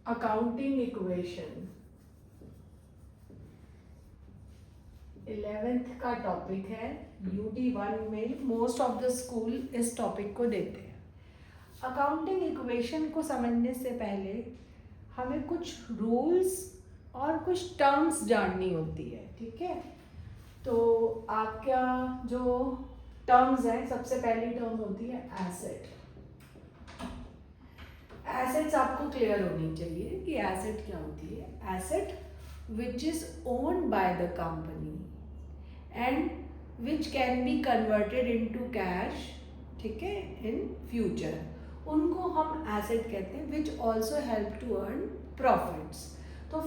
Accounting equation 11th का topic है। UD1 में मोस्ट ऑफ द स्कूल इस टॉपिक को देते हैं। अकाउंटिंग इक्वेशन को समझने से पहले हमें कुछ रूल्स और कुछ टर्म्स जाननी होती है, ठीक है। तो आपका जो टर्म्स है, सबसे पहली टर्म होती है एसेट। एसेट्स आपको क्लियर होनी चाहिए कि एसेट क्या होती है। Asset which is owned by the company and which can be converted into cash, ठीक है, इन फ्यूचर, उनको हम एसेट कहते हैं। Which also help to earn profits. तो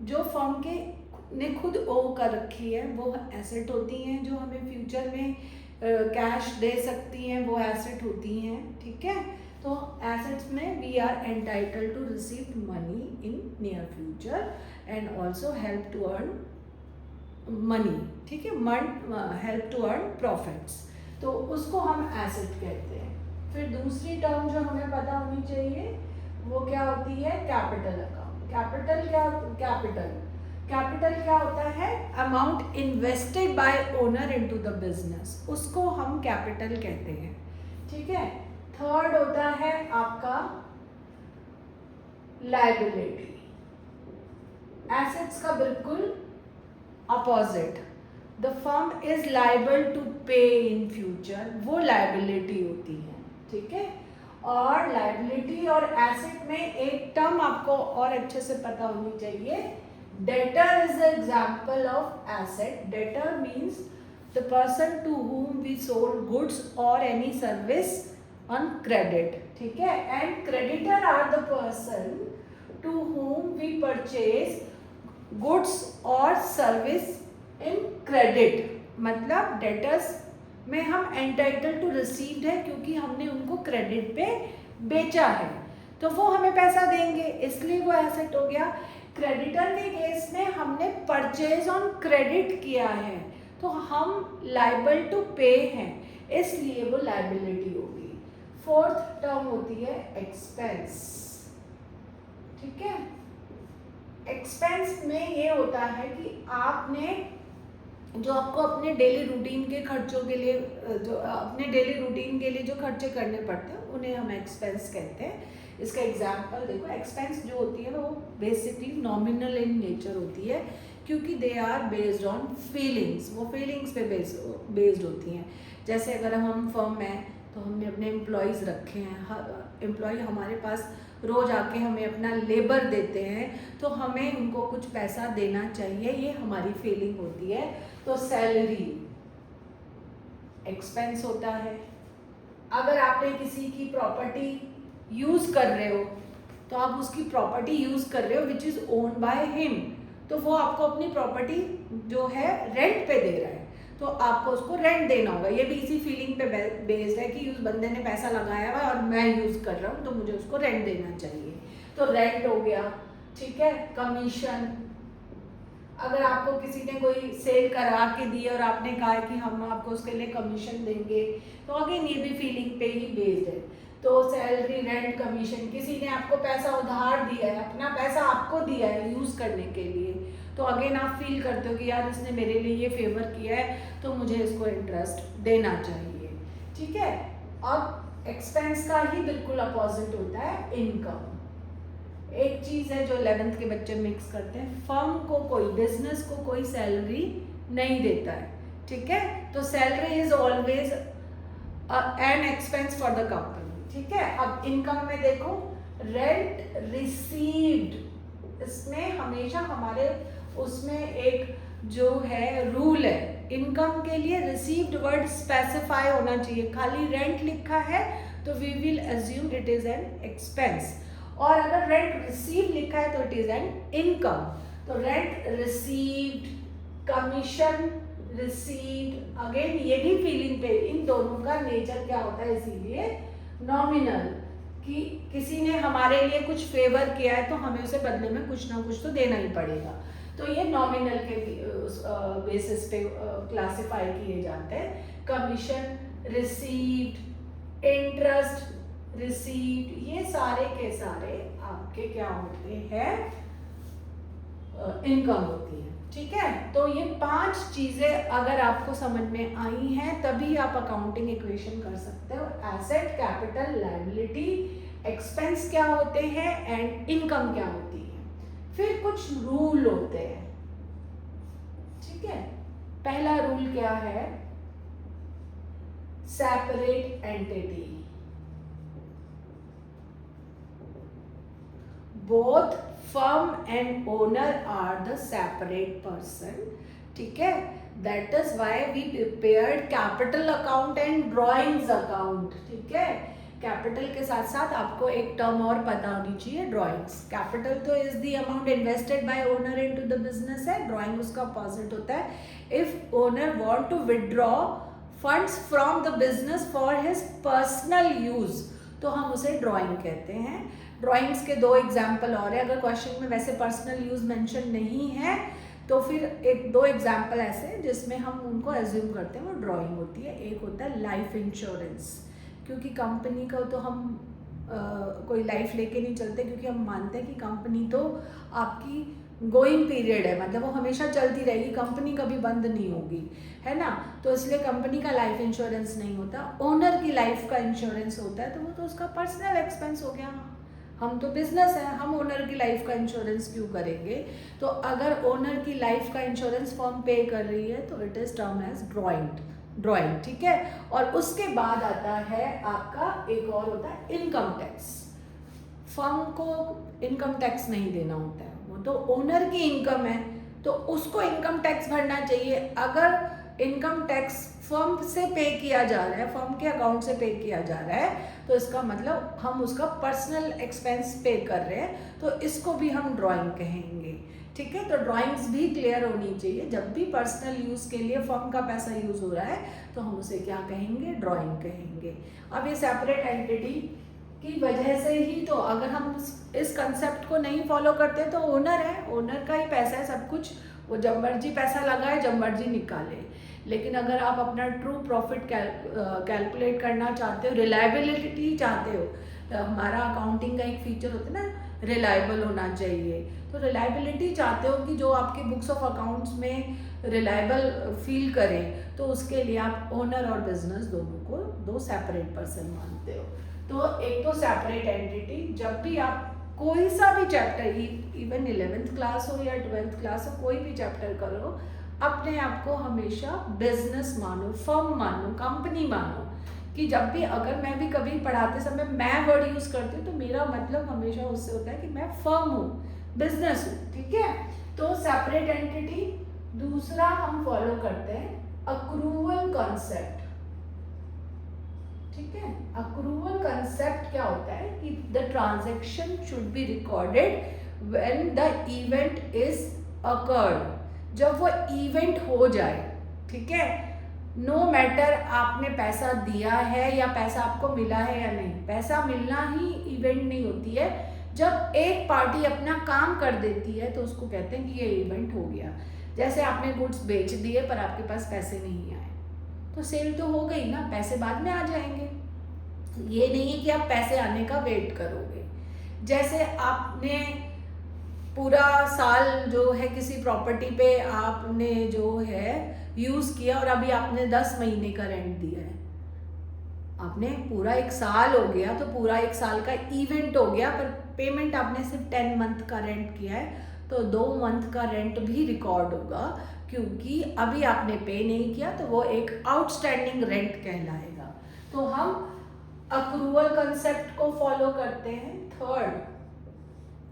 जो फर्म के ने खुद ओ कर रखी है वो एसेट होती हैं, जो हमें फ्यूचर में कैश दे सकती हैं वो एसेट होती हैं, ठीक है। तो एसेट्स में we are entitled to receive money in near future and also help to earn money, ठीक है, हेल्प टू अर्न प्रॉफिट्स, तो उसको हम एसेट कहते हैं। फिर दूसरी टर्म जो हमें पता होनी चाहिए वो क्या होती है, कैपिटल अकाउंट। कैपिटल क्या होता है, amount invested by owner into the business, उसको हम कैपिटल कहते हैं, ठीक है। थर्ड होता है आपका लायबिलिटी। एसेट्स का बिल्कुल opposite, the firm is liable to pay in future, वो लायबिलिटी होती है, ठीक है। और लायबिलिटी और एसेट में एक टर्म आपको और अच्छे से पता होनी चाहिए, debtor is the example of asset. Debtor means the person to whom we sold goods or any service on credit, ठीक है। And creditor are the person to whom we purchase goods और सर्विस इन क्रेडिट। मतलब debtors में हम entitle to received है क्योंकि हमने उनको क्रेडिट पे बेचा है, तो वो हमें पैसा देंगे, इसलिए वो एसेट हो गया। क्रेडिटर के केस में हमने परचेज ऑन क्रेडिट किया है तो हम लाइबल टू पे हैं, इसलिए वो लाइबिलिटी होगी। फोर्थ टर्म होती है एक्सपेंस, ठीक है। एक्सपेंस में ये होता है कि आपने जो आपको अपने डेली रूटीन के खर्चों के लिए जो खर्चे करने पड़ते हैं उन्हें हम एक्सपेंस कहते हैं। इसका एग्जाम्पल देखो, एक्सपेंस जो होती है वो बेसिकली नॉमिनल इन नेचर होती है क्योंकि they are based on feelings, वो फीलिंग्स पे बेस्ड होती हैं। जैसे अगर हम फर्म में तो हमने अपने एम्प्लॉयज़ रखे हैं, एम्प्लॉय हमारे पास रोज़ आके हमें अपना लेबर देते हैं तो हमें उनको कुछ पैसा देना चाहिए, ये हमारी फीलिंग होती है। तो सैलरी एक्सपेंस होता है। अगर आपने किसी की प्रॉपर्टी यूज़ कर रहे हो तो आप उसकी प्रॉपर्टी यूज़ कर रहे हो which is owned by him, तो वो आपको अपनी प्रॉपर्टी जो है रेंट पे दे रहा है तो आपको उसको रेंट देना होगा। ये भी इसी फीलिंग पे बेस्ड है कि उस बंदे ने पैसा लगाया हुआ और मैं यूज़ कर रहा हूँ तो मुझे उसको रेंट देना चाहिए, तो रेंट हो गया, ठीक है। कमीशन, अगर आपको किसी ने कोई सेल करा के दी और आपने कहा कि हम आपको उसके लिए कमीशन देंगे तो अगेन ये भी फीलिंग पे ही बेस्ड है। तो सैलरी, रेंट, कमीशन, किसी ने आपको पैसा उधार दिया है, अपना पैसा आपको दिया है यूज़ करने के लिए, तो अगेन आप फील करते हो कि यार इसने मेरे लिए ये फेवर किया है तो मुझे इसको इंटरेस्ट देना चाहिए, ठीक है। अब एक्सपेंस का ही बिल्कुल अपोजिट होता है इनकम। एक चीज़ है जो 11th के बच्चे मिक्स करते हैं, फर्म को कोई, बिजनेस को कोई सैलरी नहीं देता है, ठीक है। तो salary is always an expense for the company, ठीक है। अब इनकम में देखो, रेंट रिसीव्ड, इसमें हमेशा हमारे उसमें एक जो है रूल है, इनकम के लिए रिसीव्ड वर्ड स्पेसिफाई होना चाहिए। खाली रेंट लिखा है तो we will assume it is an expense, और अगर रेंट रिसीव लिखा है तो इट इज एन इनकम। तो rent received, commission received, again ये भी फीलिंग पे, इन दोनों का नेचर क्या होता है, इसीलिए नॉमिनल, कि किसी ने हमारे लिए कुछ फेवर किया है तो हमें उसे बदले में कुछ ना कुछ तो देना ही पड़ेगा, तो ये नॉमिनल के बेसिस पे क्लासिफाई किए जाते हैं। कमीशन रिसीव्ड, इंटरेस्ट रिसीव्ड, ये सारे के सारे आपके क्या होते हैं, इनकम होती है। ठीक है, तो ये 5 चीजें अगर आपको समझ में आई हैं तभी आप अकाउंटिंग इक्वेशन कर सकते हो। एसेट, कैपिटल, लायबिलिटी, एक्सपेंस क्या होते हैं एंड इनकम क्या होती है। फिर कुछ रूल होते हैं। ठीक है, पहला रूल क्या है, separate entity. Both firm and owner are the separate person. ठीक है, that is why we prepared capital account and drawings account. ठीक है, कैपिटल के साथ साथ आपको एक टर्म और पता होनी चाहिए, ड्रॉइंग्स। कैपिटल तो is the amount invested by owner into the business है, ड्रॉइंग उसका अपोजिट होता है। If owner want to withdraw funds from the business for his personal use तो हम उसे ड्रॉइंग कहते हैं। ड्राइंग्स के 2 एग्जाम्पल और है, अगर क्वेश्चन में वैसे पर्सनल यूज मेंशन नहीं है तो फिर 1-2 एग्जाम्पल ऐसे जिसमें हम उनको एज्यूम करते हैं वो ड्राइंग होती है। एक होता है लाइफ इंश्योरेंस, क्योंकि कंपनी का तो हम कोई लाइफ लेके नहीं चलते, क्योंकि हम मानते हैं कि कंपनी तो आपकी गोइंग पीरियड है, मतलब वो हमेशा चलती रहेगी, कंपनी कभी बंद नहीं होगी, है ना। तो इसलिए कंपनी का लाइफ इंश्योरेंस नहीं होता, ओनर की लाइफ का इंश्योरेंस होता है, तो वो तो उसका पर्सनल एक्सपेंस हो गया। हम तो बिजनेस है, हम ओनर की लाइफ का इंश्योरेंस क्यों करेंगे। तो अगर ओनर की लाइफ का इंश्योरेंस फर्म पे कर रही है तो it is term as drawing. ठीक है, और उसके बाद आता है आपका एक और होता है इनकम टैक्स। फर्म को इनकम टैक्स नहीं देना होता है, वो तो ओनर की इनकम है तो उसको इनकम टैक्स भरना चाहिए। अगर इनकम टैक्स फर्म से पे किया जा रहा है, फर्म के अकाउंट से पे किया जा रहा है, तो इसका मतलब हम उसका पर्सनल एक्सपेंस पे कर रहे हैं, तो इसको भी हम ड्राइंग कहेंगे। ठीक है, तो ड्राइंग्स भी क्लियर होनी चाहिए। जब भी पर्सनल यूज़ के लिए फर्म का पैसा यूज़ हो रहा है तो हम उसे क्या कहेंगे, ड्राइंग कहेंगे। अब ये सेपरेट एंटिटी की वजह से ही तो अगर हम इस कंसेप्ट को नहीं फॉलो करते तो ओनर है, ओनर का ही पैसा है सब कुछ, वो जब मर्जी पैसा लगाए जब मर्जी निकाले। लेकिन अगर आप अपना ट्रू प्रॉफिट कैलकुलेट करना चाहते हो, रिलायबिलिटी चाहते हो, तो हमारा अकाउंटिंग का एक फीचर होता है ना, रिलायबल होना चाहिए। तो रिलायबिलिटी चाहते हो कि जो आपके बुक्स ऑफ अकाउंट्स में रिलायबल फील करें, तो उसके लिए आप ओनर और बिजनेस दोनों को 2 सेपरेट पर्सन मानते हो। तो एक तो सेपरेट एंटिटी, जब भी आप कोई सा भी चैप्टर, इवन 11th क्लास हो या 12th क्लास हो, कोई भी चैप्टर करो, अपने आप को हमेशा बिजनेस मानो, फर्म मानो, कंपनी मानो। कि जब भी अगर मैं भी कभी पढ़ाते समय मैं वर्ड यूज़ करती हूँ तो मेरा मतलब हमेशा उससे होता है कि मैं फर्म हूँ, बिजनेस हूँ। ठीक है, तो सेपरेट एंटिटी। दूसरा हम फॉलो करते हैं अक्रूवल कॉन्सेप्ट। ठीक है, अक्रूवल कंसेप्ट क्या होता है कि the transaction should be recorded when the event is occurred, जब वो इवेंट हो जाए। ठीक है, नो मैटर आपने पैसा दिया है या पैसा आपको मिला है या नहीं, पैसा मिलना ही इवेंट नहीं होती है। जब एक पार्टी अपना काम कर देती है तो उसको कहते हैं कि ये इवेंट हो गया। जैसे आपने गुड्स बेच दिए पर आपके पास पैसे नहीं आए, तो सेल तो हो गई ना, पैसे बाद में आ जाएंगे। ये नहीं है कि आप पैसे आने का वेट करोगे। जैसे आपने पूरा साल जो है किसी प्रॉपर्टी पे आपने जो है यूज़ किया और अभी आपने 10 महीने का रेंट दिया है, आपने पूरा 1 साल हो गया तो पूरा 1 साल का इवेंट हो गया, पर पेमेंट आपने सिर्फ 10 मंथ का रेंट किया है, तो 2 मंथ का रेंट भी रिकॉर्ड होगा, क्योंकि अभी आपने पे नहीं किया, तो वो एक आउटस्टैंडिंग रेंट कहलाएगा। तो हम अक्रूवल कंसेप्ट को फॉलो करते हैं। थर्ड,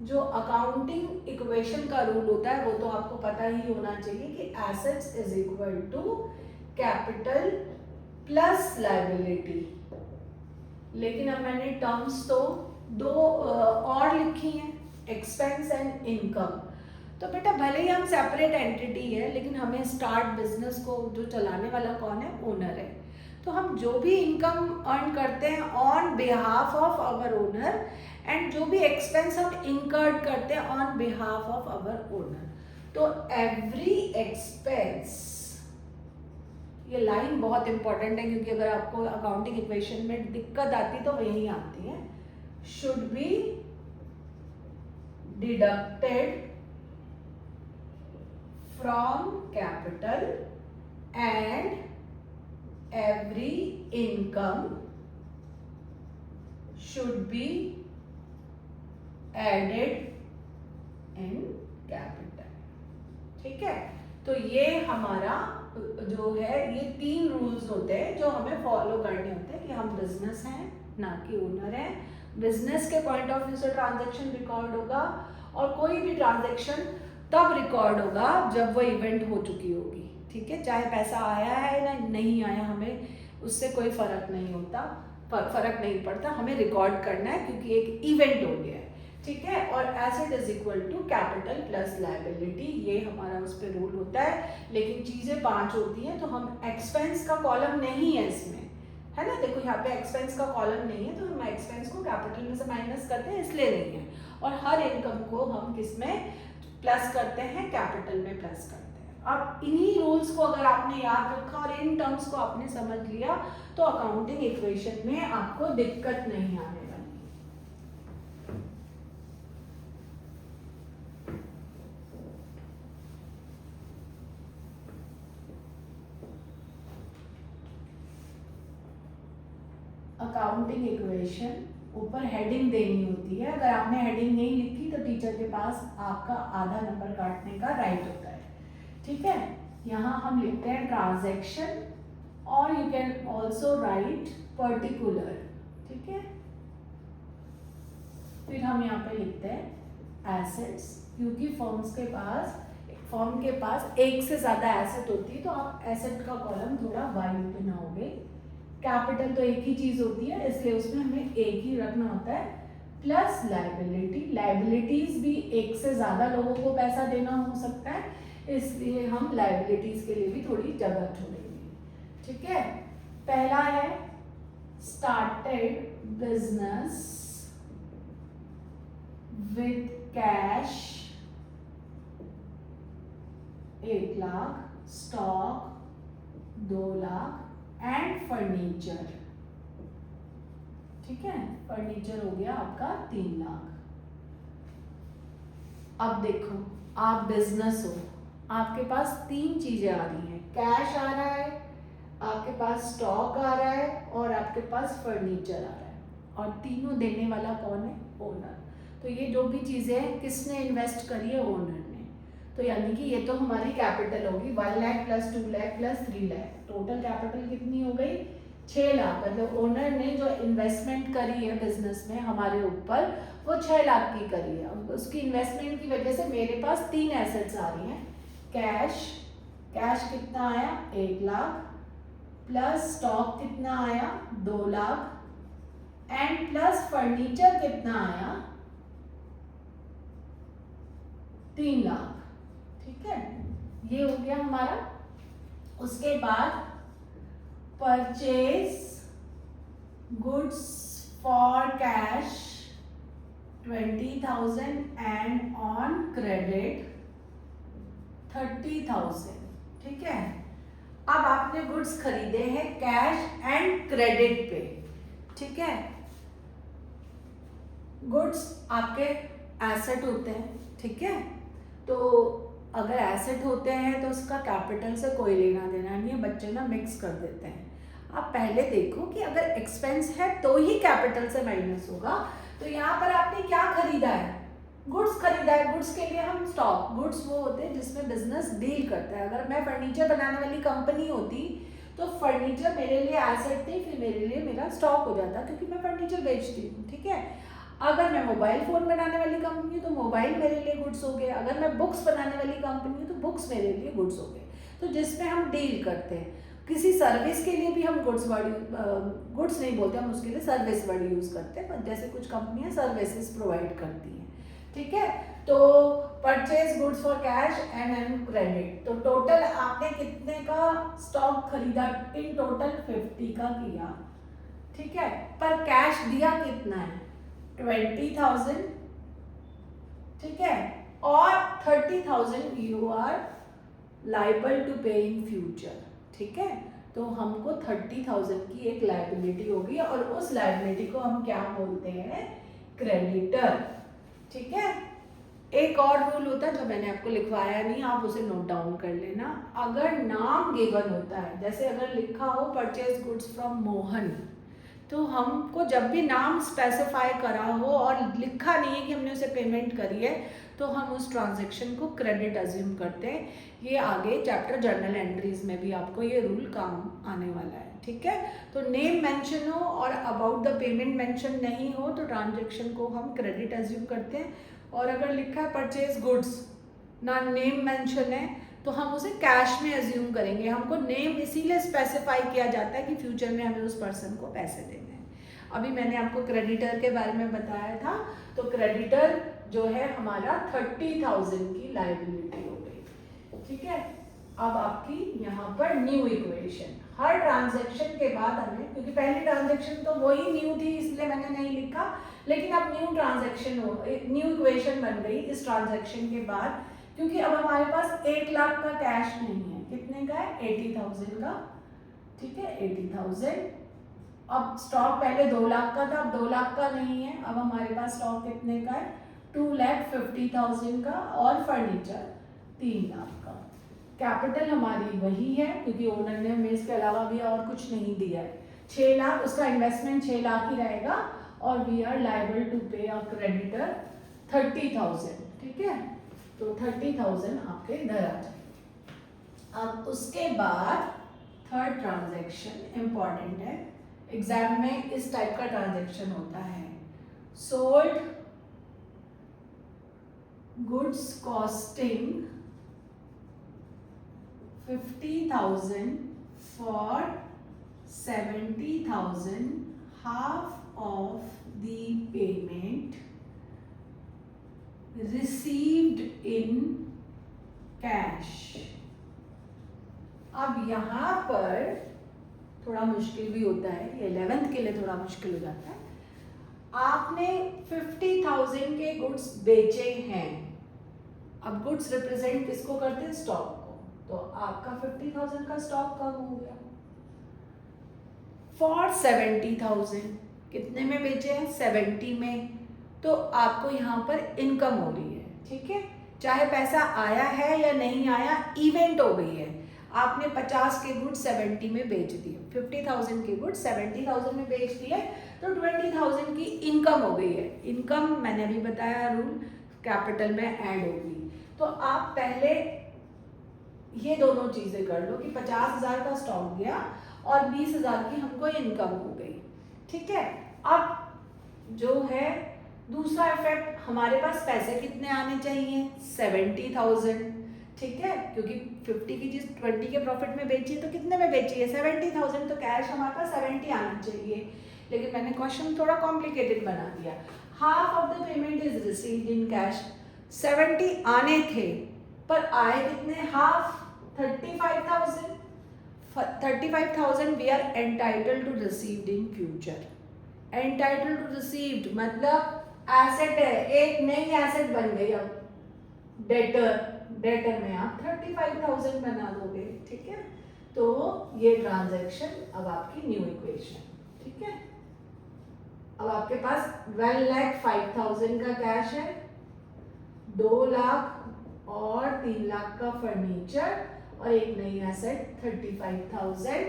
जो अकाउंटिंग इक्वेशन का रूल होता है वो तो आपको पता ही होना चाहिए कि assets is equal to capital plus liability. लेकिन अब मैंने टर्म्स तो 2 और लिखी हैं, एक्सपेंस एंड इनकम। तो बेटा भले ही हम सेपरेट एंटिटी है, लेकिन हमें स्टार्ट बिजनेस को जो चलाने वाला कौन है, ओनर है। तो हम जो भी इनकम अर्न करते हैं on behalf of our owner, and जो भी एक्सपेंस हम इनकर्ड करते हैं on behalf of our owner. तो एवरी एक्सपेंस ये लाइन बहुत इंपॉर्टेंट है, क्योंकि अगर आपको अकाउंटिंग इक्वेशन में दिक्कत आती तो वही आती है। Should be deducted from capital and every income should be added in capital. ठीक है, तो ये हमारा जो है, ये 3 रूल्स होते हैं जो हमें फॉलो करने होते हैं कि हम बिजनेस हैं ना कि ओनर हैं। बिजनेस के पॉइंट ऑफ व्यू से ट्रांजैक्शन रिकॉर्ड होगा, और कोई भी ट्रांजैक्शन तब रिकॉर्ड होगा जब वो इवेंट हो चुकी होगी। ठीक है, चाहे पैसा आया है ना नहीं आया, हमें उससे कोई फर्क नहीं होता, फर्क नहीं पड़ता, हमें रिकॉर्ड करना है क्योंकि एक इवेंट हो गया है। ठीक है, और asset is equal to capital plus liability, ये हमारा उस पर रूल होता है। लेकिन चीज़ें 5 होती हैं, तो हम एक्सपेंस का कॉलम नहीं है इसमें, है ना। देखो यहाँ पे एक्सपेंस का कॉलम नहीं है, तो हम एक्सपेंस को कैपिटल में से माइनस करते हैं, इसलिए नहीं है। और हर इनकम को हम किस में प्लस करते हैं, कैपिटल में प्लस करते हैं। अब इन्हीं रूल्स को अगर आपने याद रखा और इन टर्म्स को आपने समझ लिया, तो अकाउंटिंग इक्वेशन में आपको दिक्कत नहीं आने वाली। अकाउंटिंग इक्वेशन ऊपर हेडिंग देनी होती है, अगर आपने हेडिंग नहीं लिखी तो टीचर के पास आपका आधा नंबर काटने का राइट होता है। ठीक है, यहाँ हम लिखते हैं ट्रांजैक्शन, और you can also right particular. ठीक है, फिर हम यहाँ पे लिखते हैं एसेट्स, क्योंकि फर्म के पास एक से ज्यादा एसेट होती है, तो आप एसेट का कॉलम थोड़ा वाइड बनाओगे। कैपिटल तो एक ही चीज होती है, इसलिए उसमें हमें एक ही रखना होता है, प्लस लायबिलिटी। लायबिलिटीज भी एक से ज्यादा लोगों को पैसा देना हो सकता है, इसलिए हम लायबिलिटीज के लिए भी थोड़ी जगह छोड़ेंगे। ठीक है, पहला है started business with cash 1 lakh, stock 2 lakh and furniture. ठीक है, फर्नीचर हो गया आपका 3 लाख। अब देखो, आप बिजनेस हो, आपके पास 3 चीजें आ रही हैं, कैश आ रहा है, आपके पास स्टॉक आ रहा है, और आपके पास फर्नीचर आ रहा है, और तीनों देने वाला कौन है, ओनर। तो ये जो भी चीजें किसने इन्वेस्ट करी है, ओनर ने। तो यानी कि ये तो हमारी कैपिटल होगी, 1 lakh plus 2 lakh plus 3 lakh, total capital कितनी हो गई, 6 लाख। मतलब ओनर ने जो इन्वेस्टमेंट करी है बिजनेस में हमारे ऊपर, वो 6 लाख की करी है। उसकी इन्वेस्टमेंट की वजह से मेरे पास 3 एसेट्स आ रही हैं। कैश कितना आया, 1 लाख, प्लस स्टॉक कितना आया, 2 लाख, एंड प्लस फर्नीचर कितना आया, 3 लाख। ठीक है, ये हो गया हमारा। उसके बाद purchase goods for cash 20,000 and on credit 30,000। ठीक है, अब आपने गुड्स खरीदे हैं कैश एंड क्रेडिट पे। ठीक है, गुड्स आपके एसेट होते हैं। ठीक है, तो अगर एसेट होते हैं तो उसका कैपिटल से कोई लेना देना नहीं है, बच्चे ना मिक्स कर देते हैं। आप पहले देखो कि अगर एक्सपेंस है तो ही कैपिटल से माइनस होगा। तो यहाँ पर आपने क्या खरीदा है, गुड्स खरीदा है। गुड्स के लिए हम स्टॉक, गुड्स वो होते हैं जिसमें बिजनेस डील करता है। अगर मैं फर्नीचर बनाने वाली कंपनी होती तो फर्नीचर मेरे लिए एसेट थी, फिर मेरे लिए मेरा स्टॉक हो जाता, क्योंकि मैं फर्नीचर बेचती हूँ। ठीक है, अगर मैं मोबाइल फोन बनाने वाली कंपनी हूँ तो मोबाइल मेरे लिए गुड्स हो गए। अगर मैं बुक्स बनाने वाली कंपनी हूँ तो बुक्स मेरे लिए गुड्स हो गए। तो जिसमें हम डील करते हैं, किसी सर्विस के लिए भी हम गुड्स नहीं बोलते, हम उसके लिए सर्विस वर्ड यूज करते हैं। जैसे कुछ कंपनियां सर्विसेज प्रोवाइड करती हैं। ठीक है, तो purchase goods for cash and an credit. तो टोटल आपने कितने का स्टॉक खरीदा, इन टोटल 50 का किया। ठीक है, पर कैश दिया कितना है, 20,000। ठीक है, और 30,000 you are liable to pay in future. ठीक है, तो हमको 30,000 की एक लायबिलिटी होगी और उस लायबिलिटी को हम क्या बोलते हैं, क्रेडिटर। ठीक है। एक और रूल होता है जो मैंने आपको लिखवाया नहीं, आप उसे नोट डाउन कर लेना। अगर नाम गिवन होता है, जैसे अगर लिखा हो परचेज गुड्स फ्रॉम मोहन, तो हमको जब भी नाम स्पेसिफाई करा हो और लिखा नहीं है कि हमने उसे पेमेंट करी है, तो हम उस ट्रांजैक्शन को क्रेडिट अज्यूम करते हैं। ये आगे चैप्टर जर्नल एंट्रीज में भी आपको ये रूल काम आने वाला है। ठीक है। तो नेम मेंशन हो और अबाउट द पेमेंट मेंशन नहीं हो तो ट्रांजैक्शन को हम क्रेडिट अज्यूम करते हैं। और अगर लिखा है परचेज गुड्स, ना नेम मेंशन है, तो हम उसे कैश में अज्यूम करेंगे। हमको नेम इसीलिए स्पेसिफाई किया जाता है कि फ्यूचर में हमें उस पर्सन को पैसे देने हैं। अभी मैंने आपको क्रेडिटर के बारे में बताया था, तो क्रेडिटर जो है हमारा 30,000 की लायबिलिटी हो गई। ठीक है। अब आपकी यहाँ पर न्यू इक्वेशन, हर ट्रांजैक्शन के बाद हमें, क्योंकि पहली ट्रांजैक्शन तो वही न्यू थी इसलिए मैंने नहीं लिखा, लेकिन अब न्यू ट्रांजैक्शन हो, न्यू इक्वेशन बन गई इस ट्रांजैक्शन के बाद, क्योंकि अब हमारे पास 1 लाख का कैश नहीं है। कितने का है, 80,000 का। ठीक है, 80,000। अब स्टॉक पहले 2 लाख का था, अब 2 लाख का नहीं है। अब हमारे पास स्टॉक कितने का है, 2,50,000 का, और फर्नीचर 3 लाख का। कैपिटल हमारी वही है क्योंकि ओनर ने हमें इसके अलावा भी और कुछ नहीं दिया है। 6 लाख, उसका इन्वेस्टमेंट 6 लाख ही रहेगा, और वी आर लायबल टू पे अ क्रेडिटर 30,000। ठीक है। तो 30,000 आपके इधर आ जाए। अब उसके बाद थर्ड ट्रांजैक्शन इंपॉर्टेंट है, एग्जाम में इस टाइप का ट्रांजैक्शन होता है। Sold goods costing 50,000 for 70,000, half of the payment received in cash। अब यहाँ पर थोड़ा मुश्किल भी होता है, 11th के लिए थोड़ा मुश्किल हो जाता है। आपने 50,000 के गुड्स बेचे हैं। अब गुड्स रिप्रेजेंट किसको करते हैं, स्टॉक को, तो आपका 50,000 का स्टॉक कम हो गया। फॉर 70,000 कितने में बेचे हैं, 70 में, तो आपको यहाँ पर इनकम हो रही है। ठीक है। चाहे पैसा आया है या नहीं आया, इवेंट हो गई है। आपने 50 के गुड्स 70 में बेच दिए, 50,000 के गुड्स 70,000 में बेच दिए, तो 20,000 की इनकम हो गई है। इनकम मैंने अभी बताया रूल, कैपिटल में ऐड होगी। तो आप पहले ये दोनों चीजें कर लो कि 50,000 का स्टॉक गया और 20,000 की हमको इनकम हो गई। ठीक है। अब जो है दूसरा इफेक्ट, हमारे पास पैसे कितने आने चाहिए, 70,000। ठीक है, क्योंकि 50 की चीज 20 के प्रॉफिट में बेची है, तो कितने में बेची है, 70,000, तो कैश हमारे पास 70 आना चाहिए। लेकिन मैंने क्वेश्चन थोड़ा कॉम्प्लिकेटेड बना दिया। Half of the payment is received in cash, 70 आने थे पर आए कितने, half, 35,000। 35,000 we are entitled to received in future. Entitled to received मतलब एसेट है, एक नई एसेट बन गई। अब डेटर में आप 35,000 बना दोगे। ठीक है। तो ये ट्रांजैक्शन अब आपकी न्यू इक्वेशन। ठीक है। अब आपके पास 1,05,000 का कैश है, 2 लाख और 3 लाख का फर्नीचर, और एक नई एसेट 35,000,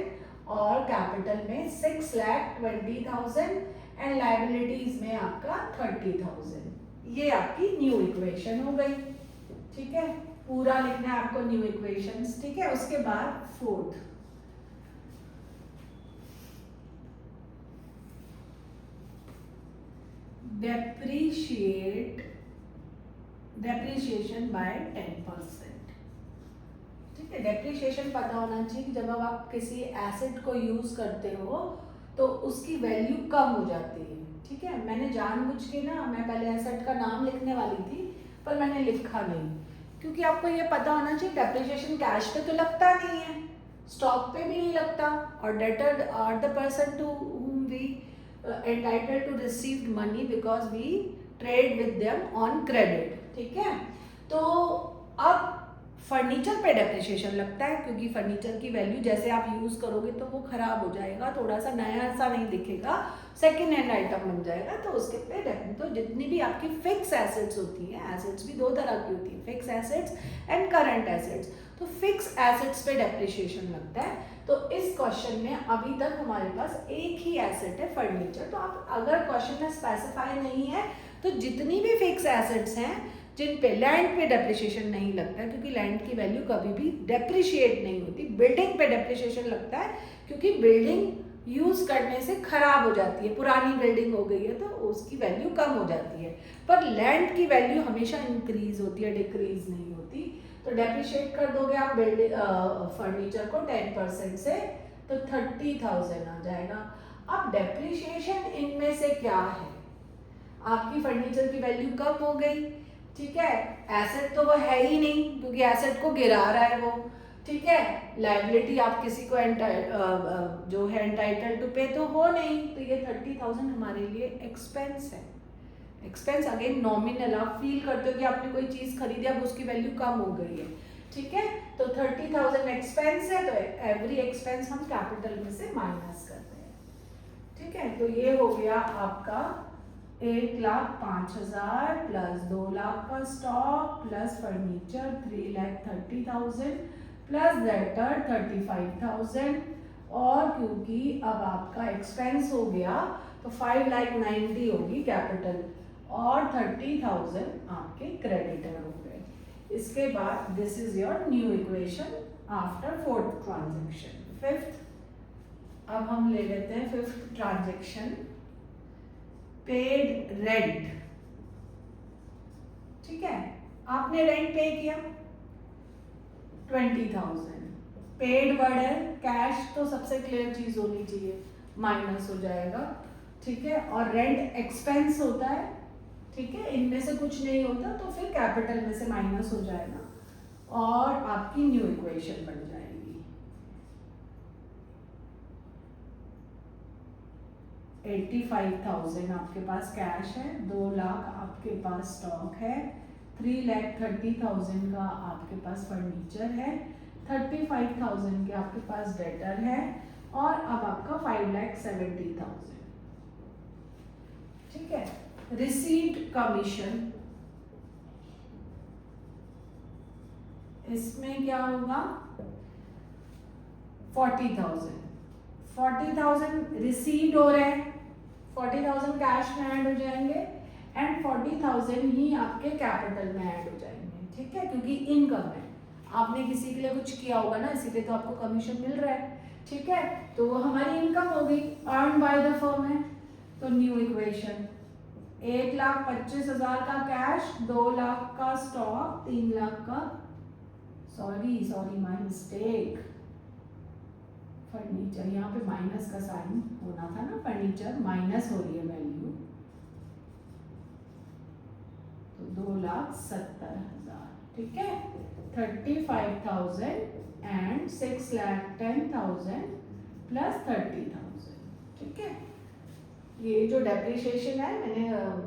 और कैपिटल में 6,20,000, एंड लायबिलिटीज में आपका 30,000। ये आपकी न्यू इक्वेशन हो गई। ठीक है। पूरा लिखना है आपको न्यू इक्वेशंस। ठीक है। उसके बाद फोर्थ, डेप्रीशिएशन बाय 10%। ठीक है। डेप्रीशिएशन पता होना चाहिए कि जब आप किसी एसेट को यूज करते हो तो उसकी वैल्यू कम हो जाती है। ठीक है। मैंने जानबूझ के ना, मैं पहले एसेट का नाम लिखने वाली थी पर मैंने लिखा नहीं, क्योंकि आपको ये पता होना चाहिए डेप्रीशिएशन कैश पे तो लगता नहीं है, स्टॉक पे भी नहीं लगता, और debtor are the person to whom we entitled to receive money because we trade with them on credit। ठीक है। तो अब फर्नीचर पे डेप्रिसिएशन लगता है, क्योंकि फर्नीचर की वैल्यू जैसे आप यूज़ करोगे तो वो ख़राब हो जाएगा, थोड़ा सा नया सा नहीं दिखेगा, सेकेंड हैंड आइटम बन जाएगा, तो उसके पे तो जितनी भी आपकी फिक्स एसेट्स होती हैं, एसेट्स भी दो तरह की होती हैं, fix assets and current assets, तो फिक्स एसेट्स पे डेप्रिसिएशन लगता है। तो इस क्वेश्चन में अभी तक हमारे पास एक ही एसेट है फर्नीचर, तो आप अगर क्वेश्चन में स्पेसिफाई नहीं है तो जितनी भी फिक्स एसेट्स हैं जिन पे लैंड पे डेप्रिसिएशन नहीं लगता है, क्योंकि लैंड की वैल्यू कभी भी डेप्रिशिएट नहीं होती, बिल्डिंग पे डेप्रिसिएशन लगता है क्योंकि बिल्डिंग यूज करने से खराब हो जाती है, पुरानी बिल्डिंग हो गई है तो उसकी वैल्यू कम हो जाती है, पर लैंड की वैल्यू हमेशा इंक्रीज होती है, डिक्रीज नहीं होती। तो डेप्रिशिएट कर दोगे आप बिल्डिंग फर्नीचर को 10% से, तो 30,000 आ जाएगा। अब डेप्रिशिएशन इनमें से क्या है, आपकी फर्नीचर की वैल्यू कम हो गई, ठीक है, एसेट तो वो है ही नहीं क्योंकि एसेट को गिरा रहा है वो, ठीक है, लायबिलिटी आप किसी को जो है एंटाइटल टू पे तो हो नहीं, तो ये 30,000 हमारे लिए एक्सपेंस है। एक्सपेंस अगेन नॉमिनल, आप फील करते हो कि आपने कोई चीज़ खरीदी अब उसकी वैल्यू कम हो गई है, ठीक है, तो 30,000 एक्सपेंस है, तो एवरी एक्सपेंस हम कैपिटल में से माइनस करते हैं, ठीक है। तो ये हो गया आपका 1,05,000 प्लस 2 लाख का stock plus furniture 3,30,000 plus debtor 35,000, और क्योंकि अब आपका एक्सपेंस हो गया तो 5,90,000 होगी कैपिटल और 30,000 आपके क्रेडिटर हो गए। इसके बाद this is your new equation after fourth transaction. Fifth, अब हम ले लेते हैं फिफ्थ ट्रांजेक्शन, पेड रेंट, ठीक है, आपने रेंट पे किया 20,000, पेड वर्ड है, कैश तो सबसे क्लियर चीज होनी चाहिए, माइनस हो जाएगा, ठीक है, और रेंट एक्सपेंस होता है, ठीक है, इनमें से कुछ नहीं होता तो फिर कैपिटल में से माइनस हो जाएगा और आपकी न्यू इक्वेशन बन जाएगी। 85,000 आपके पास कैश है, 2 लाख आपके पास स्टॉक है, 3,30,000 का आपके पास फर्नीचर है, 35,000 के आपके पास डेटर है, और अब आपका 5,70,000, ठीक है। रिसीव्ड कमीशन, इसमें क्या होगा 40,000 रिसीव्ड हो रहे हैं, 40,000 कैश में ऐड हो जाएंगे एंड 40,000 ही आपके कैपिटल में ऐड हो जाएंगे, ठीक है, क्योंकि इनकम है, आपने किसी के लिए कुछ किया होगा ना, इसीलिए तो आपको कमीशन मिल रहा है, ठीक है, तो वो हमारी इनकम हो गई, अर्न बाय द फर्म है। तो न्यू इक्वेशन 1,25,000 का कैश, 2 लाख का स्टॉक, 3 लाख का, सॉरी माय मिस्टेक, फर्नीचर, यहाँ पे माइनस का साइन होना था ना, फर्नीचर माइनस हो रही है वैल्यू, तो 2,70,000, ठीक है, 35,000 एंड 6,10,000 प्लस 30,000, ठीक है। ये जो डेप्रिसिएशन है, मैंने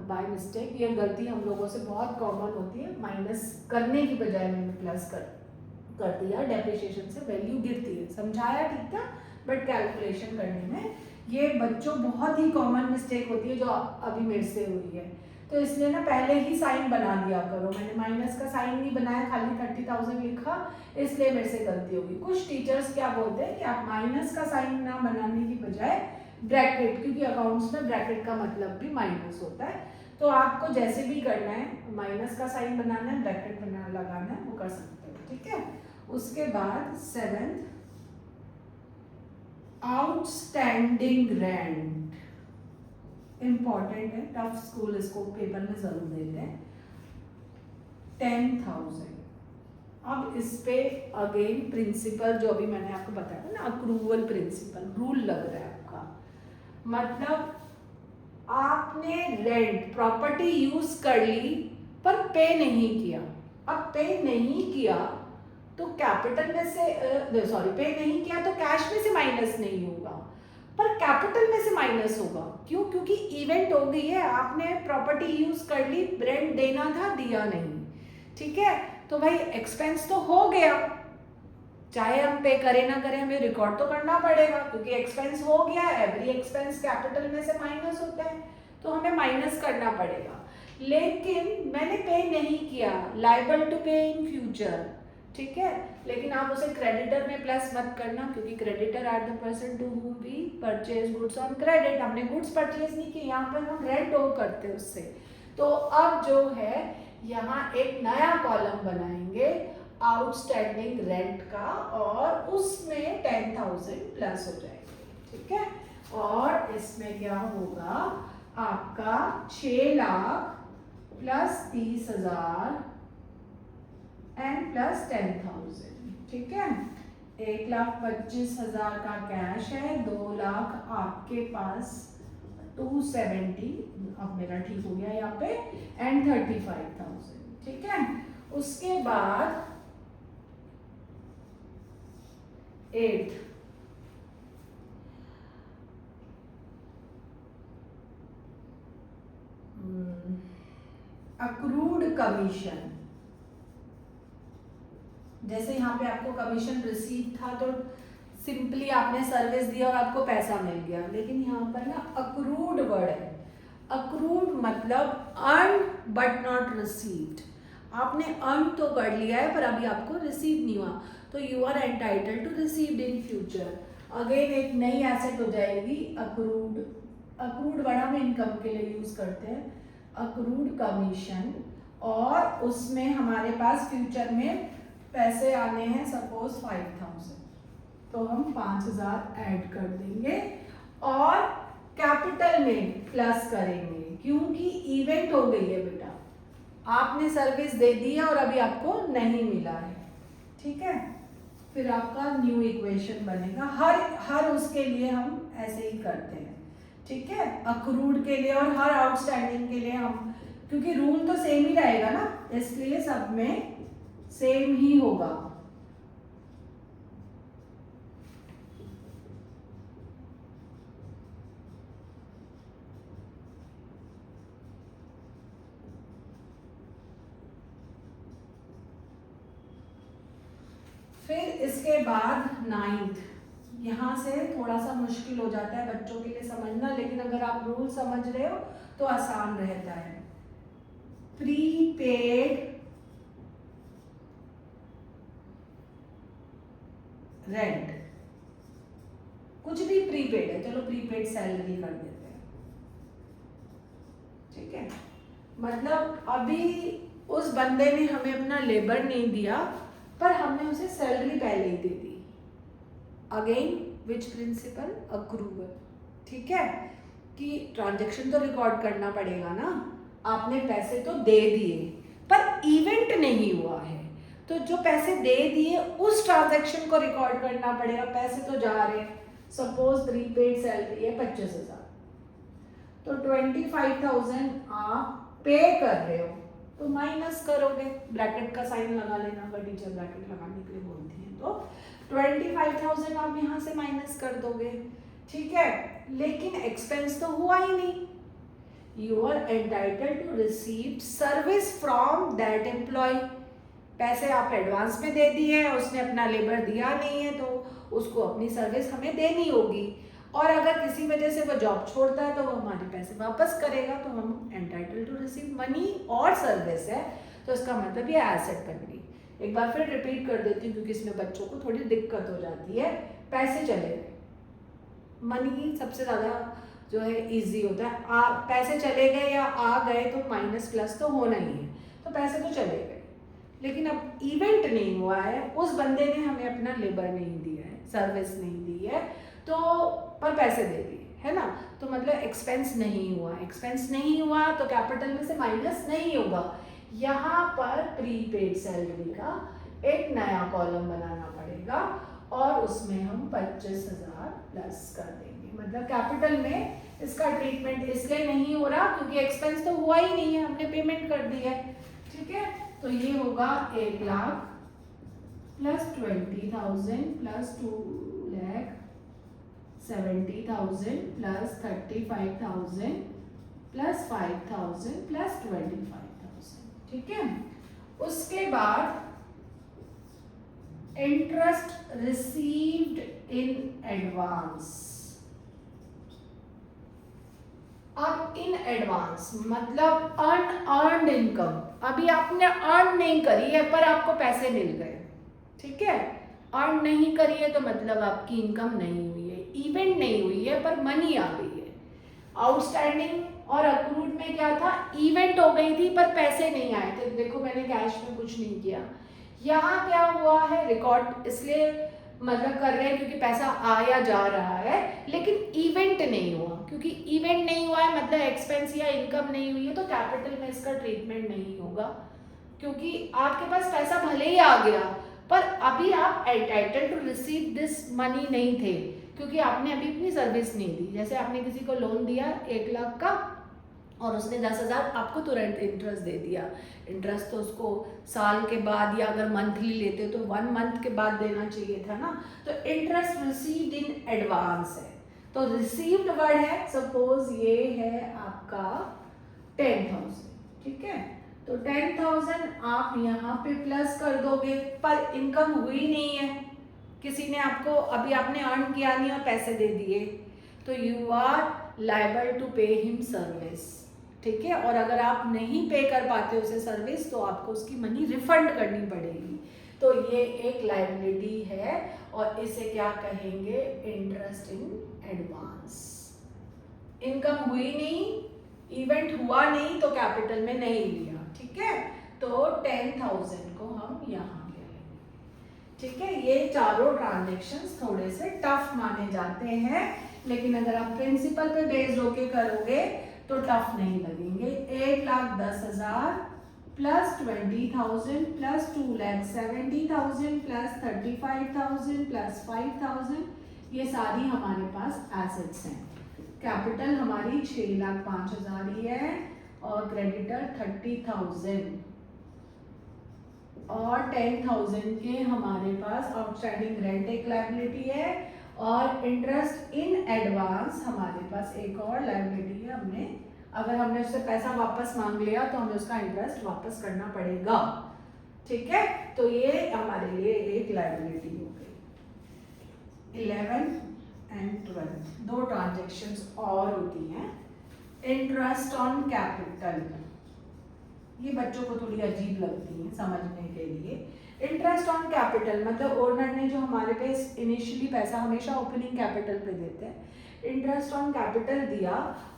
बाय मिस्टेक, ये गलती हम लोगों से बहुत कॉमन होती है, माइनस करने की बजाय मैंने प्लस कर दिया, डेप्रिसिएशन से वैल्यू गिरती है, समझाया ठीक था, बट कैलकुलेशन करने में ये बच्चों बहुत ही कॉमन मिस्टेक होती है जो अभी मेरे से हुई है, तो इसलिए ना पहले ही साइन बना दिया करो, मैंने माइनस का साइन नहीं बनाया, खाली 30,000 लिखा, इसलिए मेरे से गलती होगी। कुछ टीचर्स क्या बोलते हैं कि आप माइनस का साइन ना बनाने की बजाय ब्रैकेट, क्योंकि अकाउंट्स में ब्रैकेट का मतलब भी माइनस होता है, तो आपको जैसे भी करना है, माइनस का साइन बनाना है, ब्रैकेट लगाना है, वो कर सकते हो, ठीक है। उसके बाद 7th, आउटस्टैंडिंग रेंट, इंपॉर्टेंट है, टफ स्कूल इसको पेपर में जरूर देते हैं, 10,000। अब इस पे अगेन प्रिंसिपल जो अभी मैंने आपको बताया ना, अक्रूवल प्रिंसिपल रूल लग रहा है आपका, मतलब आपने रेंट प्रॉपर्टी यूज कर ली पर पे नहीं किया, अब पे नहीं किया तो कैपिटल में से पे नहीं किया तो कैश में से माइनस नहीं होगा, पर कैपिटल में से माइनस होगा, क्यों, क्योंकि इवेंट हो गई है, आपने प्रॉपर्टी यूज कर ली, रेंट देना था, दिया नहीं, ठीक है, तो भाई एक्सपेंस तो हो गया, चाहे हम पे करें ना करें हमें रिकॉर्ड तो करना पड़ेगा, क्योंकि एक्सपेंस हो गया। एवरी एक्सपेंस कैपिटल में से माइनस होता है, तो हमें माइनस करना पड़ेगा। लेकिन मैंने पे नहीं किया, liable to pay in future, ठीक है। लेकिन आप उसे क्रेडिटर में प्लस मत करना, क्योंकि creditor are the person to whom we purchase goods on credit. हमने गुड्स परचेज नहीं की, यहाँ पर हम रेंट ओ करते हैं उससे। तो अब जो है यहाँ एक नया कॉलम बनाएंगे आउटस्टैंडिंग रेंट का, और उसमें 10,000 प्लस हो जाएंगे, ठीक है। और इसमें क्या होगा, आपका 6 लाख प्लस 30,000 एंड प्लस 10,000, ठीक है। 1,25,000 का कैश है, 2 लाख आपके पास 270, अब मेरा ठीक हो गया यहाँ पे, एंड 35,000, ठीक है। उसके बाद 8 अक्रूड कमीशन। जैसे यहाँ पे आपको कमीशन रिसीव था तो सिंपली आपने सर्विस दिया और आपको पैसा मिल गया, लेकिन यहाँ पर ना अक्रूड वर्ड है। अक्रूड मतलब अर्न बट नॉट रिसीव्ड। आपने अर्न तो कर लिया है पर अभी आपको रिसीव नहीं हुआ, तो you are entitled to received in future. Again एक नई एसेट हो जाएगी अक्रूड। अक्रूड वर्ड हम इनकम के लिए यूज करते हैं, अक्रूड कमीशन। और उसमें हमारे पास फ्यूचर में पैसे आने हैं सपोज 5,000, तो हम 5,000 ऐड कर देंगे और कैपिटल में प्लस करेंगे, क्योंकि इवेंट हो गई है बेटा, आपने सर्विस दे दी है और अभी आपको नहीं मिला है, ठीक है। फिर आपका न्यू इक्वेशन बनेगा। हर उसके लिए हम ऐसे ही करते हैं, ठीक है। अक्रूड के लिए और हर आउटस्टैंडिंग के लिए हम, क्योंकि रूल तो सेम ही रहेगा ना, इसलिए सब में सेम ही होगा। फिर इसके बाद 9th, यहाँ से थोड़ा सा मुश्किल हो जाता है बच्चों के लिए समझना, लेकिन अगर आप रूल समझ रहे हो तो आसान रहता है। प्रीपेड रेंट, कुछ भी प्रीपेड है, चलो प्रीपेड सैलरी कर देते हैं, ठीक है। मतलब अभी उस बंदे ने हमें अपना लेबर नहीं दिया पर हमने उसे सैलरी पहले ही दे दी। अगेन विच प्रिंसिपल, अक्रूवल, ठीक है। कि ट्रांजैक्शन तो रिकॉर्ड करना पड़ेगा ना, आपने पैसे तो दे दिए पर इवेंट नहीं हुआ है, तो जो पैसे दे दिए उस ट्रांजैक्शन को रिकॉर्ड करना पड़ेगा। पैसे तो जा रहे हैं, सपोज प्रीपेड सैलरी है 25,000, तो 25,000 आप पे कर रहे हो, तो माइनस करोगे, ब्रैकेट का साइन लगा लेना, अगर टीचर ब्रैकेट लगाने के लिए बोलती हैं तो 25,000 आप यहाँ से माइनस कर दोगे, ठीक है। लेकिन एक्सपेंस तो हुआ ही नहीं। You are entitled to receive service from that employ. पैसे आप एडवांस में दे दिए हैं, उसने अपना लेबर दिया नहीं है, तो उसको अपनी सर्विस हमें देनी होगी, और अगर किसी वजह से वो जॉब छोड़ता है तो वो हमारे पैसे वापस करेगा, तो हम एंटाइटल्ड टू रिसीव मनी और सर्विस है, तो इसका मतलब ये एसेट बन गई। एक बार फिर रिपीट कर देती हूँ क्योंकि इसमें बच्चों को थोड़ी दिक्कत हो जाती है। पैसे चले गए, मनी सबसे ज़्यादा जो है इजी होता है। पैसे चले गए या आ गए तो माइनस प्लस तो होना ही है, तो पैसे तो चले गए, लेकिन अब इवेंट नहीं हुआ है, उस बंदे ने हमें अपना लेबर नहीं दिया है, सर्विस नहीं दी है, तो पर पैसे दे दिए, है ना, तो मतलब एक्सपेंस नहीं हुआ। एक्सपेंस नहीं हुआ तो कैपिटल में से माइनस नहीं होगा। यहाँ पर प्रीपेड सैलरी का एक नया कॉलम बनाना पड़ेगा और उसमें हम 25,000 प्लस कर देंगे। मतलब कैपिटल में इसका ट्रीटमेंट इसलिए नहीं हो रहा क्योंकि एक्सपेंस तो हुआ ही नहीं है, हमने पेमेंट कर दी है, ठीक है। तो ये होगा 1 lakh plus 20,000 plus 2,70,000 plus 35,000 plus 5,000 plus 25,000, ठीक है। उसके बाद इंटरेस्ट रिसीव्ड इन एडवांस। अब इन एडवांस मतलब अनअर्न्ड इनकम, अभी आपने अर्न नहीं करी है पर आपको पैसे मिल गए, ठीक है। अर्न नहीं करी है तो मतलब आपकी इनकम नहीं हुई है, इवेंट नहीं हुई है पर मनी आ गई है। आउटस्टैंडिंग और अक्रूड में क्या था, इवेंट हो गई थी पर पैसे नहीं आए थे। देखो मैंने कैश में कुछ नहीं किया। यहाँ क्या हुआ है, रिकॉर्ड इसलिए मतलब कर रहे हैं क्योंकि पैसा आया जा रहा है लेकिन इवेंट नहीं हुआ। क्योंकि इवेंट नहीं हुआ है मतलब एक्सपेंस या इनकम नहीं हुई है तो कैपिटल में इसका ट्रीटमेंट नहीं होगा। क्योंकि आपके पास पैसा भले ही आ गया पर अभी आप entitled to receive this money नहीं थे क्योंकि आपने अभी अपनी सर्विस नहीं दी। जैसे आपने किसी को लोन दिया 1 लाख का और उसने 10,000 आपको तुरंत इंटरेस्ट दे दिया। इंटरेस्ट तो उसको साल के बाद या अगर मंथली लेते तो 1 मंथ के बाद देना चाहिए था ना। तो इंटरेस्ट रिसीव्ड इन एडवांस है तो रिसीव्ड वर्ड है, सपोज ये है आपका 10,000, ठीक है। तो 10,000 आप यहाँ पे प्लस कर दोगे पर इनकम हुई नहीं है, किसी ने आपको अभी आपने अर्न किया नहीं और पैसे दे दिए तो you are liable to pay him service, ठीक है। और अगर आप नहीं पे कर पाते उसे सर्विस तो आपको उसकी मनी रिफंड करनी पड़ेगी। तो ये एक लायबिलिटी है और इसे क्या कहेंगे, इंटरेस्ट इन एडवांस। इनकम हुई नहीं, इवेंट हुआ नहीं तो कैपिटल में नहीं लिया, ठीक है। तो 10,000 को हम यहाँ ले लेंगे, ठीक है। ये चारों ट्रांजेक्शन्स थोड़े से टफ माने जाते हैं लेकिन अगर आप प्रिंसिपल पे बेस्ड होके करोगे तो टफ नहीं लगेंगे। 1,10,000 प्लस 20,000 प्लस 2,70,000 प्लस 35,000 प्लस 5,000 ये सारी हमारे पास एसेट्स हैं। कैपिटल हमारी 6,05,000 ही है और क्रेडिटर 30,000 और 10,000 के हमारे पास आउटस्टैंडिंग रेंट एक लायबिलिटी है और इंटरेस्ट इन एडवांस हमारे पास एक और लायबिलिटी है। अगर हमने उससे पैसा वापस मांग लिया तो हमें उसका इंटरेस्ट वापस करना पड़ेगा, ठीक है। तो ये हमारे लिए एक लायबिलिटी हो गई। 11 एंड 12 दो ट्रांजेक्शन्स और होती हैं। इंटरेस्ट ऑन कैपिटल, ये बच्चों को थोड़ी अजीब लगती है समझने के लिए। इंटरेस्ट ऑन कैपिटल मतलब ओनर ने जो हमारे पे इनिशियली पैसा हमेशा ओपनिंग कैपिटल पे देते हैं, इंटरेस्ट ऑन कैपिटल दिया।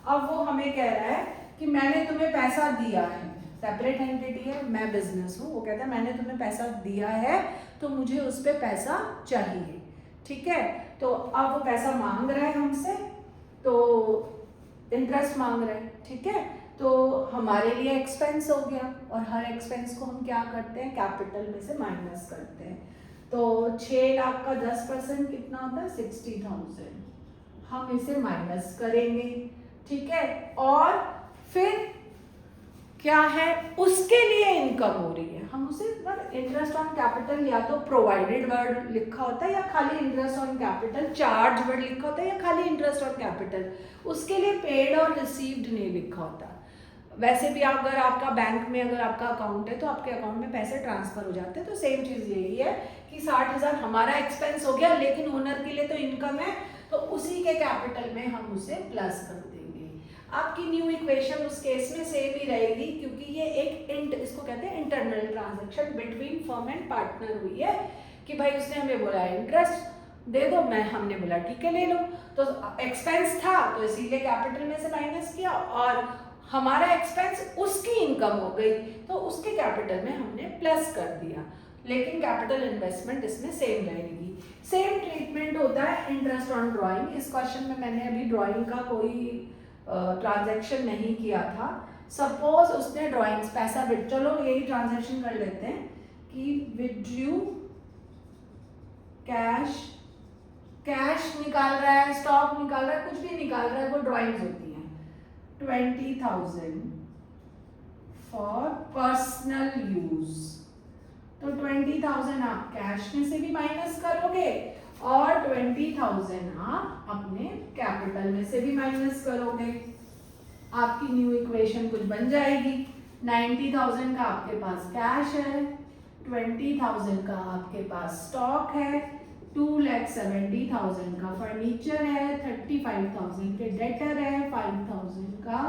अब वो हमें कह रहा है कि मैंने तुम्हें पैसा दिया है, सेपरेट एंटिटी है, मैं बिजनेस हूँ, वो कहता है मैंने तुम्हें पैसा दिया है तो मुझे उस पर पैसा चाहिए, ठीक है। तो अब वो पैसा मांग रहा है हमसे तो इंटरेस्ट मांग रहा है, ठीक है। तो हमारे लिए एक्सपेंस हो गया और हर एक्सपेंस को हम क्या करते हैं, कैपिटल में से माइनस करते हैं। तो 6 लाख का 10% कितना होता है, 60,000, हम इसे माइनस करेंगे, ठीक है। और फिर क्या है, उसके लिए इनकम हो रही है, हम उसे इंटरेस्ट ऑन कैपिटल या तो प्रोवाइडेड वर्ड लिखा होता है या खाली interest on capital, charge word लिखा होता है या खाली इंटरेस्ट ऑन कैपिटल, उसके लिए पेड और रिसीव्ड नहीं लिखा होता। वैसे भी अगर आपका बैंक में अगर आपका अकाउंट है तो आपके अकाउंट में पैसे ट्रांसफर हो जाते हैं। तो सेम चीज़ यही है कि 60,000 हमारा एक्सपेंस हो गया लेकिन ओनर के लिए तो इनकम है तो उसी के कैपिटल में हम उसे प्लस कर देंगे। आपकी न्यू इक्वेशन उस केस में सेम ही रहेगी क्योंकि ये एक इसको कहते हैं internal transaction between firm and partner हुई है कि भाई उसने हमें बोला इंटरेस्ट दे दो, हमने बोला ठीक है ले लो। तो एक्सपेंस था तो इसीलिए कैपिटल में से माइनस किया और हमारा एक्सपेंस उसकी इनकम हो गई तो उसके कैपिटल में हमने प्लस कर दिया, लेकिन कैपिटल इन्वेस्टमेंट इसमें सेम रहेगी। सेम ट्रीटमेंट होता है इंटरेस्ट ऑन ड्राइंग। इस क्वेश्चन में मैंने अभी ड्राइंग का कोई ट्रांजैक्शन नहीं किया था। सपोज उसने ड्राइंग्स पैसा चलो यही ट्रांजैक्शन कर लेते हैं कि विथड्रू कैश निकाल रहा है, स्टॉक निकाल रहा है, कुछ भी निकाल रहा है, वो ड्राइंग्स होती हैं। 20,000 फॉर पर्सनल यूज, तो 20,000 आप कैश में से भी माइनस करोगे और 20,000 आप अपने कैपिटल में से भी माइनस करोगे। आपकी न्यू इक्वेशन कुछ बन जाएगी। 90,000 का आपके पास कैश है, 20,000 का आपके पास स्टॉक है, 2,70,000 का फर्नीचर है, 35,000 के डेटर है, 5,000 का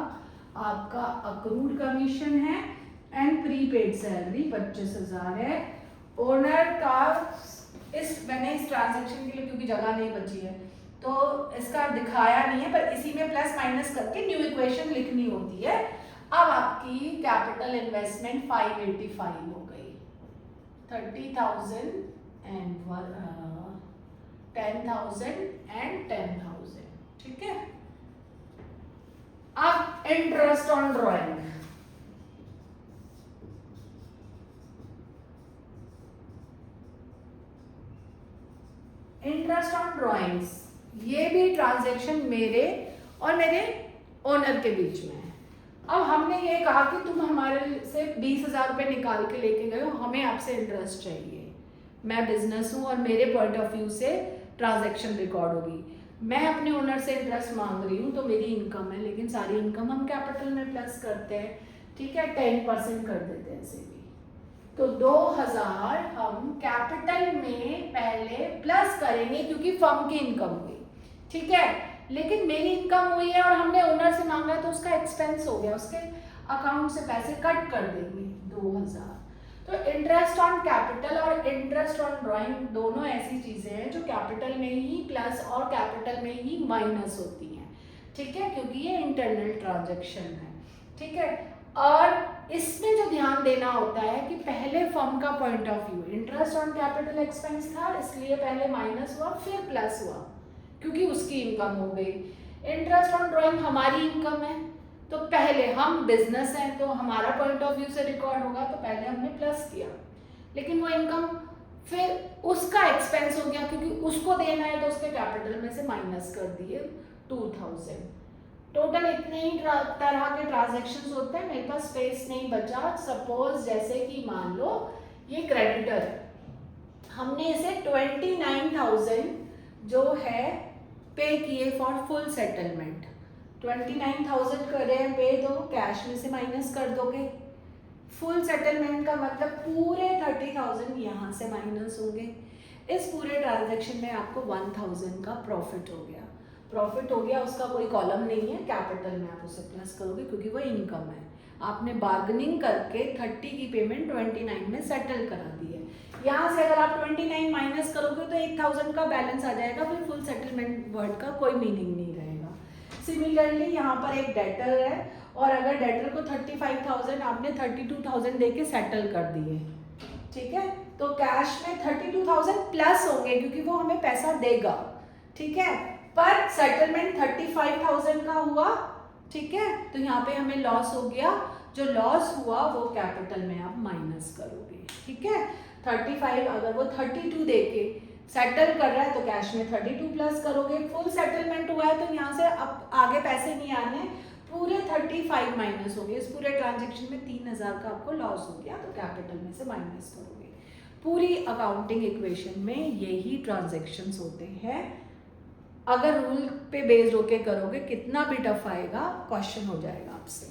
आपका अक्रूड कमीशन है एंड प्रीपेड सैलरी 25,000 है। ओनर का मैंने इस ट्रांजैक्शन के लिए क्योंकि जगह नहीं बची है तो इसका दिखाया नहीं है, पर इसी में प्लस माइनस करके न्यू इक्वेशन लिखनी होती है। अब आपकी कैपिटल इन्वेस्टमेंट 585 हो गई, 30,000 एंड 10,000 एंड 10,000, ठीक है। अब interest on drawing, interest on drawings, ये भी ट्रांजैक्शन मेरे और मेरे ओनर के बीच में है। अब हमने ये कहा कि तुम हमारे से 20,000 रुपये निकाल के लेके गए हो, हमें आपसे इंटरेस्ट चाहिए। मैं बिजनेस हूँ और मेरे पॉइंट ऑफ व्यू से ट्रांजैक्शन रिकॉर्ड होगी। मैं अपने ओनर से इंटरेस्ट मांग रही हूँ तो मेरी इनकम है, लेकिन सारी इनकम हम कैपिटल में प्लस करते हैं, ठीक है, 10% कर देते हैं ऐसे भी। तो 2,000 हम कैपिटल में पहले प्लस करेंगे क्योंकि फर्म की इनकम हुई, ठीक है, लेकिन मेरी इनकम हुई है और हमने ओनर से मांगा तो उसका एक्सपेंस हो गया, उसके अकाउंट से पैसे कट कर देंगे 2,000। तो इंटरेस्ट ऑन कैपिटल और इंटरेस्ट ऑन ड्राइंग दोनों ऐसी चीजें हैं जो कैपिटल में ही प्लस और कैपिटल में ही माइनस होती हैं, ठीक है, क्योंकि ये इंटरनल ट्रांजैक्शन है, ठीक है। और इसमें जो ध्यान देना होता है कि पहले फर्म का point of view, interest on capital expense था इसलिए पहले माइनस हुआ फिर प्लस हुआ क्योंकि उसकी इनकम हो गई। इंटरेस्ट ऑन ड्राइंग हमारी इनकम है तो पहले हम बिजनेस हैं तो हमारा पॉइंट ऑफ व्यू से रिकॉर्ड होगा तो पहले हमने प्लस किया, लेकिन वो इनकम फिर उसका एक्सपेंस हो गया क्योंकि उसको देना है तो उसके कैपिटल में से माइनस कर दिए 2,000। टोटल इतने ही तरह के ट्रांजैक्शंस होते हैं। मेरे पास स्पेस नहीं बचा। सपोज जैसे कि मान लो ये क्रेडिटर, हमने इसे 29,000 जो है पे किए फॉर फुल सेटलमेंट, 29,000 कर रहे हैं पे, दो कैश में से माइनस कर दोगे। फुल सेटलमेंट का मतलब पूरे 30,000 यहाँ से माइनस होंगे। इस पूरे ट्रांजैक्शन में आपको 1,000 का प्रॉफिट हो गया। प्रॉफिट हो गया, उसका कोई कॉलम नहीं है, कैपिटल में आप उसे प्लस करोगे क्योंकि वो इनकम है। आपने बार्गेनिंग करके 30 की पेमेंट 29 में सेटल करा दी है। यहाँ से अगर आप 29 माइनस करोगे तो 1,000 का बैलेंस आ जाएगा, फिर फुल सेटलमेंट वर्ड का कोई मीनिंग नहीं रहेगा। सिमिलरली यहाँ पर एक डेटर है और अगर डेटर को 35,000 आपने 32,000 दे के सेटल कर दिए, ठीक है, तो कैश में 32,000 प्लस होंगे क्योंकि वो हमें पैसा देगा, ठीक है, पर सेटलमेंट 35,000 का हुआ, ठीक है, तो यहाँ पे हमें लॉस हो गया। जो लॉस हुआ वो कैपिटल में आप माइनस करोगे, ठीक है। 35 अगर वो 32 देके सेटल कर रहा है तो कैश में 32 प्लस करोगे। फुल सेटलमेंट हुआ है तो यहाँ से अब आगे पैसे नहीं आने, पूरे 35 माइनस हो गए। इस पूरे ट्रांजेक्शन में 3,000 का आपको लॉस हो गया तो कैपिटल में से माइनस करोगे। पूरी अकाउंटिंग इक्वेशन में यही ट्रांजेक्शन्स होते हैं। अगर रूल पे बेस्ड होके करोगे कितना भी टफ आएगा, क्वेश्चन हो जाएगा आपसे।